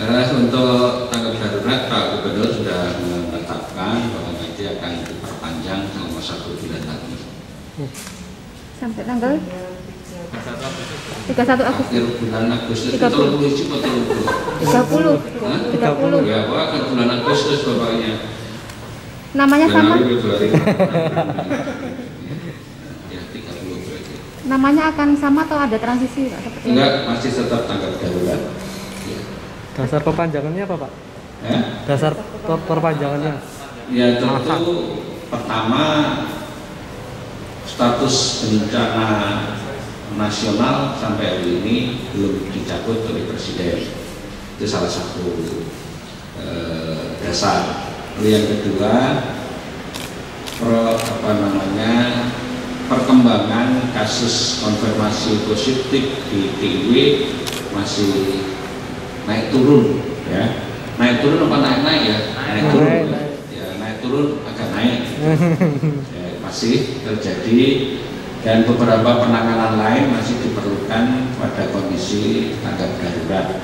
Untuk tanggap darurat Pak Gubernur sudah menetapkan bahwa nanti akan diperpanjang selama 1 bulan lagi. Sampai tanggal 31 Agustus. Akhir bulan Agustus itu 30. 30. Ya, Pak, akhir bulan Agustus pokoknya. Namanya sama? Ya, 30 berarti. Namanya akan sama atau ada transisi Pak? Seperti Enggak, masih tetap tanggap darurat. Ya. Dasar perpanjangannya apa Pak? Dasar perpanjangannya? Ya tentu pertama status bencana nasional sampai hari ini belum dicabut oleh Presiden. Itu salah satu dasar. Lalu yang kedua, perkembangan kasus konfirmasi positif di TIW masih naik turun, ya. Naik turun apa naik ya? Naik turun. Ya, naik turun agak naik. Ya, masih terjadi dan beberapa penanganan lain masih diperlukan pada kondisi tanggap darurat,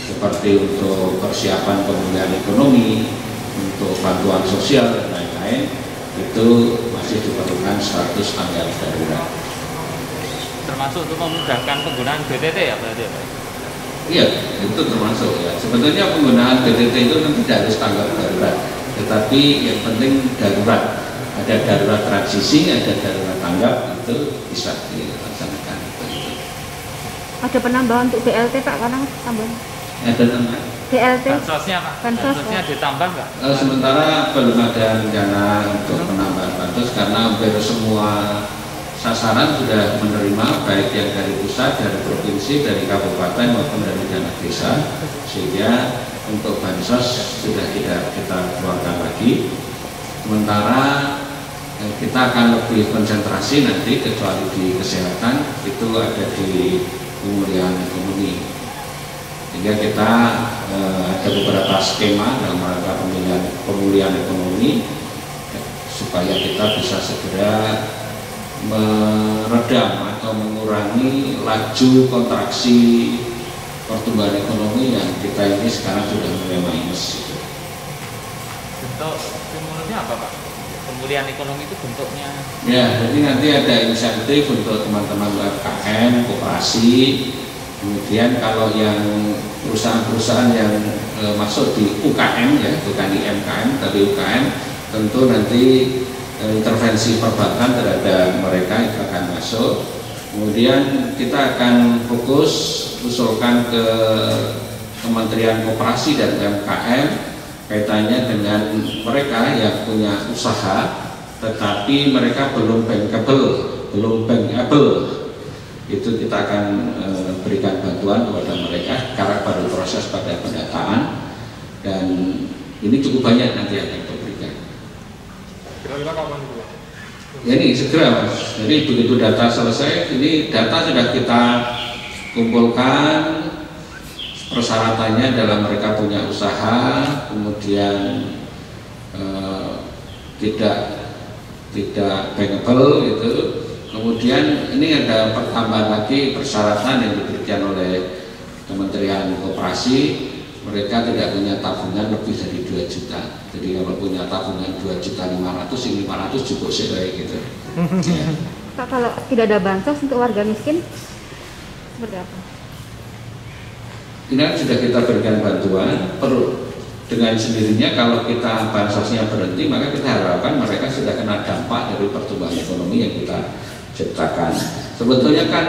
seperti untuk persiapan pemulihan ekonomi, untuk bantuan sosial dan lain-lain, itu masih diperlukan status tanggap darurat. Termasuk untuk memudahkan penggunaan BTT ya berarti ya Pak? Iya, itu termasuk ya. Sebetulnya penggunaan BTT itu kan tidak harus tanggap darurat, tetapi yang penting darurat. Ada darurat transisi, ada darurat tanggap, itu bisa dilaksanakan. ada penambahan untuk BLT Pak, karena tambahan Ada tambahan. BLT. Bansosnya Pak? Bansosnya ditambah nggak? Sementara belum ada rencana untuk penambahan bansos karena hampir semua sasaran sudah menerima, baik yang dari pusat, dari provinsi, dari kabupaten maupun dari dana desa, sehingga untuk bansos sudah tidak kita keluarkan lagi. Sementara kita akan lebih konsentrasi nanti, kecuali di kesehatan, itu ada di pemulihan ekonomi. Sehingga kita ada beberapa skema dalam rangka pemulihan ekonomi supaya kita bisa segera meredam atau mengurangi laju kontraksi pertumbuhan ekonomi yang kita ini sekarang sudah mulai minus. Bentuk stimulusnya apa Pak? Pemulihan ekonomi itu bentuknya? Ya, jadi nanti ada insentif untuk teman-teman UMKM, koperasi. Kemudian kalau yang perusahaan-perusahaan yang masuk di UKM ya, bukan di MKM tapi UKM, tentu nanti intervensi perbankan terhadap mereka itu akan masuk. Kemudian kita akan fokus usulkan ke Kementerian Koperasi dan UMKM kaitannya dengan mereka yang punya usaha tetapi mereka belum bankable, itu kita akan berikan bantuan kepada mereka karena baru proses pada pendataan, dan ini cukup banyak nanti akan kita berikan. Kira-kira kapan itu? Ya, ini segera Mas. Jadi begitu data selesai, ini data sudah kita kumpulkan. Persyaratannya adalah mereka punya usaha, kemudian tidak bankable gitu. Kemudian ini ada pertambahan lagi persyaratan yang diberikan oleh Kementerian Koperasi, mereka tidak punya tabungan lebih dari 2 juta. Jadi kalau punya tabungan 2.500.000, ini 500 cukup sih kayak gitu. Ya. Pak, kalau tidak ada bansos untuk warga miskin seperti apa? Ini sudah kita berikan bantuan, perlu dengan sendirinya kalau kita bansosnya berhenti, maka kita harapkan mereka sudah kena dampak dari pertumbuhan ekonomi yang kita ciptakan. Sebetulnya kan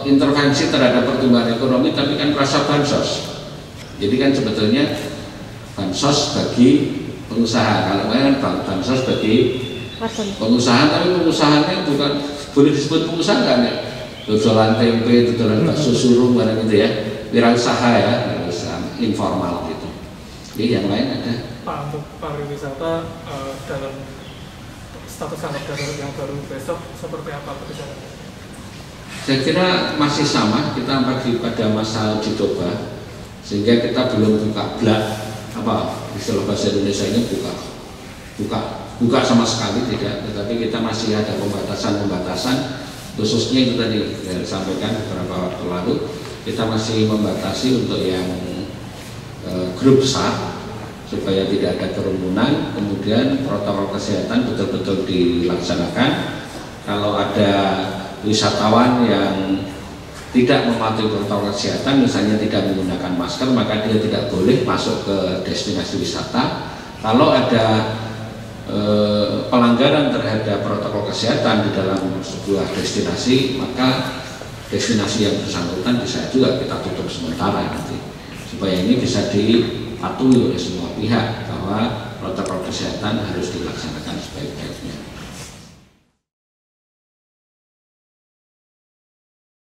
intervensi terhadap pertumbuhan ekonomi, tapi kan rasa bansos. Jadi kan sebetulnya bansos bagi pengusaha, kalau kan bansos bagi pengusaha, tapi pengusahanya bukan boleh disebut pengusaha kan ya? Dodolan tempe, dodolan bakso surung, barang gitu ya, wirausaha ya, wirausaha informal gitu. Jadi yang lain ada. Pak, untuk pariwisata dalam status tanggap darurat yang baru besok seperti apa kebijakannya? Saya kira masih sama, kita masih pada masa uji coba, sehingga kita belum buka blak apa istilah bahasa Indonesia ini buka sama sekali tidak, tetapi kita masih ada pembatasan, khususnya itu tadi saya sampaikan beberapa waktu lalu, kita masih membatasi untuk yang grup besar supaya tidak ada kerumunan. Kemudian protokol kesehatan betul-betul dilaksanakan. Kalau ada wisatawan yang tidak mematuhi protokol kesehatan, misalnya tidak menggunakan masker, maka dia tidak boleh masuk ke destinasi wisata. Kalau ada pelanggaran terhadap protokol kesehatan di dalam sebuah destinasi, maka destinasi yang bersangkutan bisa juga kita tutup sementara nanti, supaya ini bisa dipatuhi oleh semua pihak bahwa protokol kesehatan harus dilaksanakan sebaik-baiknya.